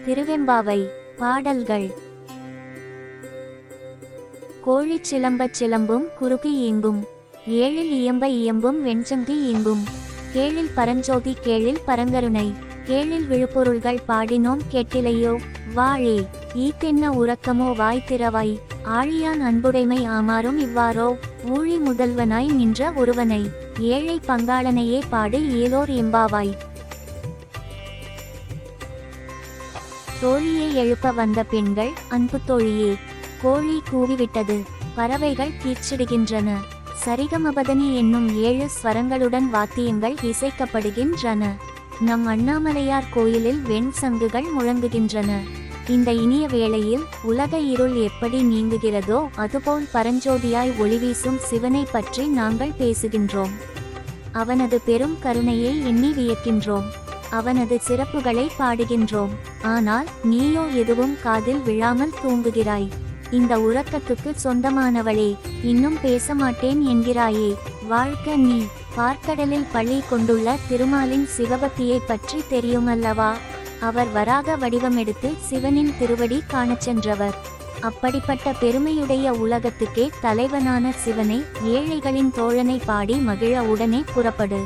திருவெம்பாவை. பாடல்கள். கோழிச் சிலம்பச் சிலம்பும் குறுகு ஈங்கும், ஏழில் இயம்ப இயம்பும் வெண்சங்கு ஈங்கும். கேளில் பரஞ்சோதி கேளில் பரங்கருணை, கேளில் விழுப்பொருள்கள் பாடினோம் கேட்டிலையோ. வாழே ஈத்தென்ன உறக்கமோ வாய் திறவாய், ஆழியான் அன்புடைமை ஆமாறும் இவ்வாறோ. ஊழி முதல்வனாய் நின்ற ஒருவனை, ஏழை பங்காளனையே பாடு ஏலோர் எம்பாவாய். தோழியை எழுப்ப வந்த பெண்கள், அன்பு தோழியே. கோழி கூவிவிட்டது, பறவைகள் கீச்சிடுகின்றன, சரிகமபதனி என்னும் 7 ஸ்வரங்களுடன் வாத்தியங்கள் இசைக்கப்படுகின்றன. நம் அண்ணாமலையார் கோயிலில் வெண் சங்குகள் முழங்குகின்றன. இந்த இனிய வேளையில் உலக இருள் எப்படி நீங்குகிறதோ அதுபோல் பரஞ்சோதியாய் ஒளிவீசும் சிவனை பற்றி நாங்கள் பேசுகின்றோம். அவனது பெரும் கருணையை எண்ணி வியக்கின்றோம். அவனது சிறப்புகளை பாடுகின்றோம். ஆனால் நீயோ எதுவும் காதில் விழாமல் தூங்குகிறாய். இந்த உறக்கத்துக்கு சொந்தமானவளே, இன்னும் பேச மாட்டேன் என்கிறாயே. வாழ்க நீ. பார்க்கடலில் பள்ளி கொண்டுள்ள திருமாலின் சிவபக்தியை பற்றி தெரியுமல்லவா? அவர் வராக வடிவமெடுத்து சிவனின் திருவடி காணச் சென்றவர். அப்படிப்பட்ட பெருமையுடைய உலகத்துக்கே தலைவனான சிவனை, ஏழைகளின் தோழனை பாடி மகிழ உடனே புறப்படு.